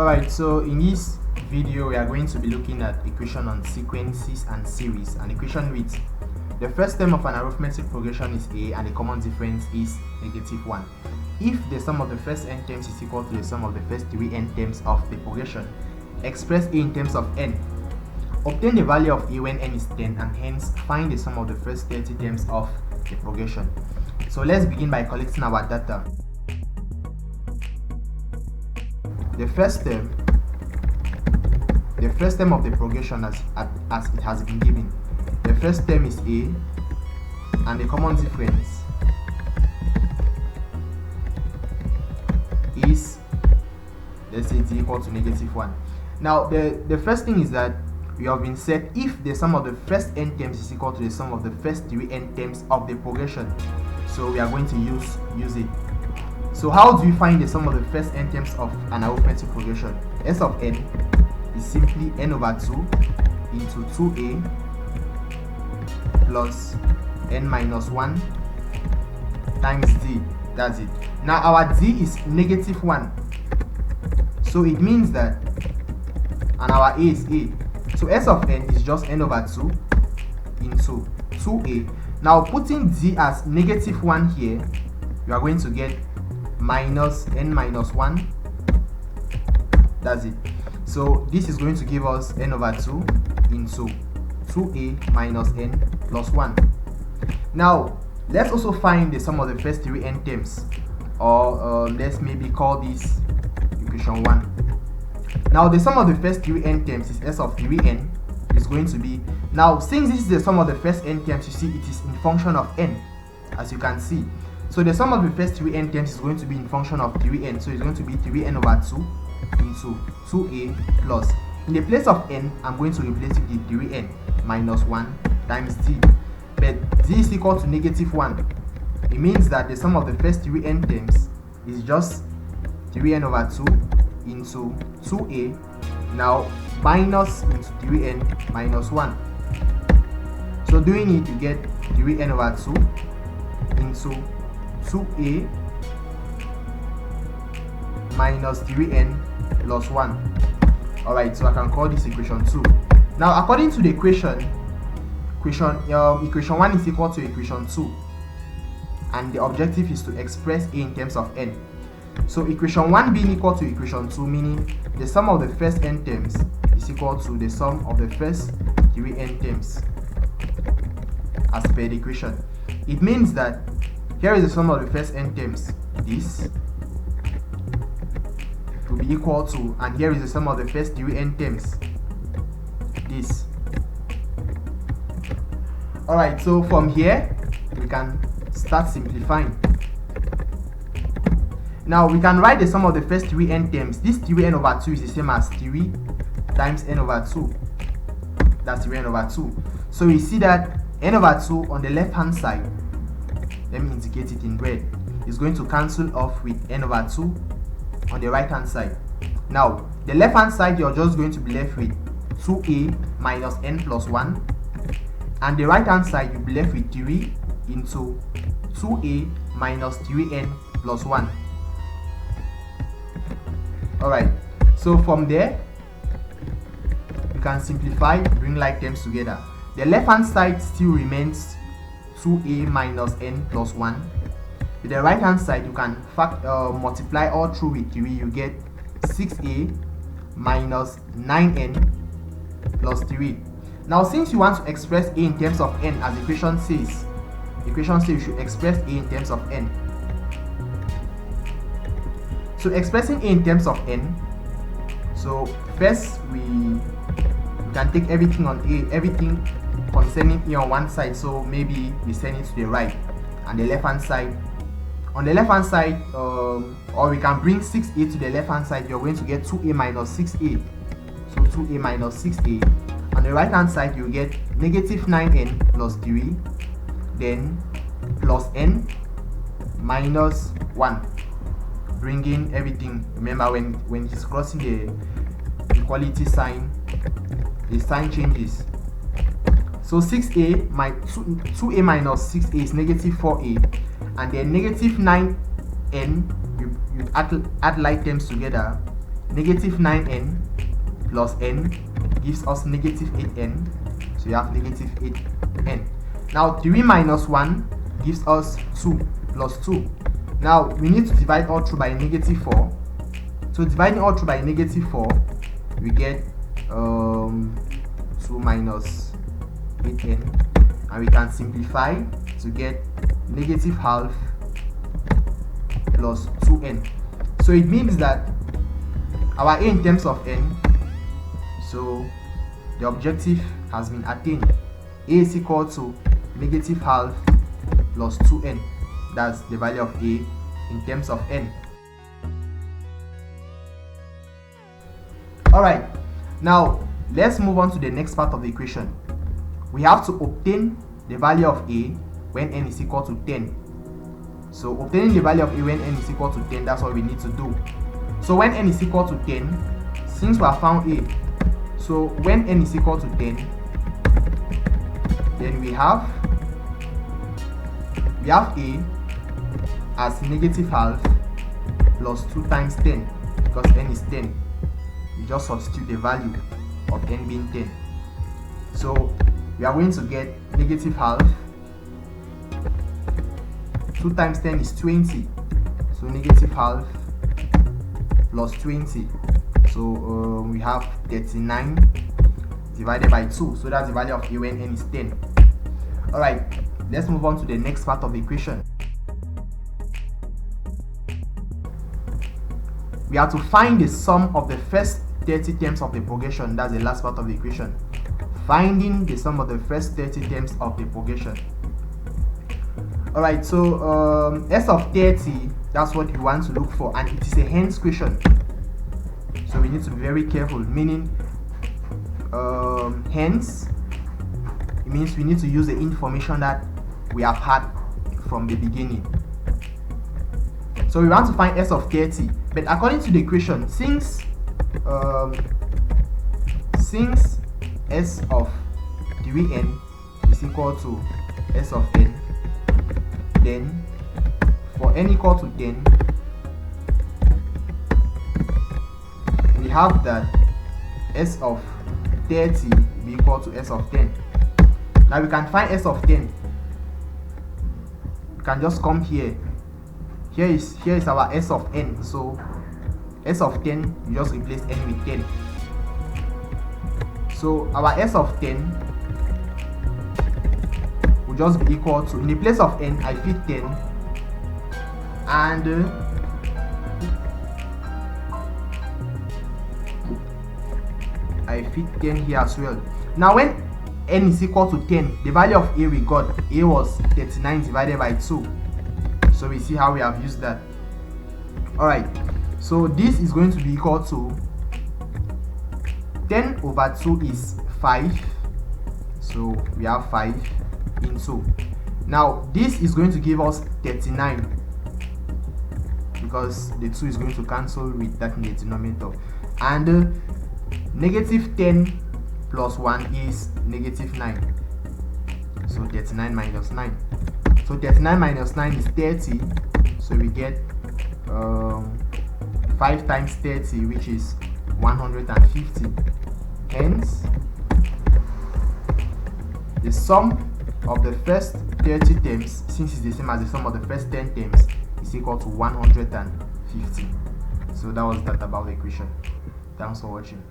Alright, so in this video we are going to be looking at equation on sequences and series. An equation with the first term of an arithmetic progression is a and the common difference is -1. If the sum of the first n terms is equal to the sum of the first 3 n terms of the progression, express a in terms of n. Obtain the value of a when n is 10 and hence find the sum of the first 30 terms of the progression. So let's begin by collecting our data. The first term of the progression as it has been given. The first term is a and the common difference is, let's say, it's equal to -1. Now the first thing is that we have been said if the sum of the first n terms is equal to the sum of the first 3 n terms of the progression, so we are going to use it. So how do we find the sum of the first n terms of an arithmetic progression? S of n is simply n over 2 into 2a plus n minus 1 times d. That's it. Now our d is -1, so it means that, and our a is a, so s of n is just n over 2 into 2a. Now putting d as -1 here, we are going to get minus n minus 1. That's it. So this is going to give us n over 2 into 2a minus n plus 1. Now let's also find the sum of the first 3 n terms, or let's maybe call this equation 1. Now the sum of the first 3 n terms is s of 3n is going to be, now since this is the sum of the first n terms, you see it is in function of n, as you can see. So the sum of the first 3 n terms is going to be in function of 3n, so it's going to be 3n over 2 into 2a plus, in the place of n, I'm going to replace it with 3n minus 1 times d. But d is equal to -1. It means that the sum of the first 3 n terms is just 3n over 2 into 2a, now minus into 3n minus 1. So doing it, you get 3n over 2 into 2a minus 3n plus 1. Alright, so I can call this equation 2. Now according to the equation 1 is equal to equation 2, and the objective is to express a in terms of n. So equation 1 being equal to equation 2, meaning the sum of the first n terms is equal to the sum of the first 3 n terms as per the equation. It means that here is the sum of the first n terms, this will be equal to, and here is the sum of the first 3 n terms, this. Alright, so from here we can start simplifying. Now we can write the sum of the first 3 n terms. This 3n over 2 is the same as 3 times n over 2. That's 3n over 2. So we see that n over 2 on the left hand side, let me indicate it in red, is going to cancel off with n over 2 on the right hand side. Now the left hand side, you're just going to be left with 2a minus n plus 1, and the right hand side you'll be left with 3 into 2a minus 3n plus 1. Alright, so from there you can simplify, bring like terms together. The left hand side still remains 2a minus n plus 1. With the right hand side, you can multiply all through with 3, you get 6a minus 9n plus 3. Now since you want to express a in terms of n, as the equation says you should express a in terms of n. So expressing a in terms of n, so first we can take everything on a, everything concerning a on one side, so maybe we send it to the right, and the left hand side, on the left hand side, or we can bring 6a to the left hand side, you're going to get 2a minus 6a, so 2a minus 6a. On the right hand side you get -9n plus 3, then plus n minus 1, bringing everything. Remember, when he's crossing the equality sign, the sign changes. So 6a, 2a minus 6a is -4a, and then -9n, you add like terms together, negative 9n plus n gives us negative 8n. So you have negative 8n. Now 3 minus 1 gives us 2 plus 2. Now we need to divide all through by negative 4. So dividing all through by negative 4, we get 2 minus 8n, and we can simplify to get negative half plus 2n. So it means that our a in terms of n, so the objective has been attained. A is equal to negative half plus 2n. That's the value of a in terms of n. Alright, now let's move on to the next part of the equation. We have to obtain the value of a when n is equal to 10. So obtaining the value of a when n is equal to 10, that's what we need to do. So when n is equal to 10, since we have found a, so when n is equal to 10, then we have a as negative half plus 2 times 10, because n is 10. We just substitute the value of n being 10. So we are going to get negative half. 2 times 10 is 20. So negative half plus 20. So we have 39 divided by 2. So that's the value of a when n is 10. Alright, let's move on to the next part of the equation. We have to find the sum of the first 30 terms of the progression. That's the last part of the equation. Finding the sum of the first 30 terms of the progression. Alright, so S of 30, that's what we want to look for, and it is a hence question. So we need to be very careful, meaning hence, it means we need to use the information that we have had from the beginning. So we want to find S of 30, but according to the equation, since S of 3n is equal to S of n, then for n equal to 10, we have that S of 30 be equal to S of 10. Now we can find S of 10. We can just come here. Here is our S of n. So S of 10, you just replace n with 10. So our S of 10 will just be equal to, in the place of n, I fit 10, and I fit 10 here as well. Now when n is equal to 10, the value of a we got, a was 39 divided by 2. So we see how we have used that. Alright, so this is going to be equal to 10 over 2 is 5. So we have 5 into. Now this is going to give us 39, because the 2 is going to cancel with that in the denominator. And negative 10 plus 1 is negative 9. So 39 minus 9. So 39 minus 9 is 30. So we get 5 times 30, which is 150. Hence, the sum of the first 30 terms, since it's the same as the sum of the first 10 terms, is equal to 150. So that was that about the equation. Thanks for watching.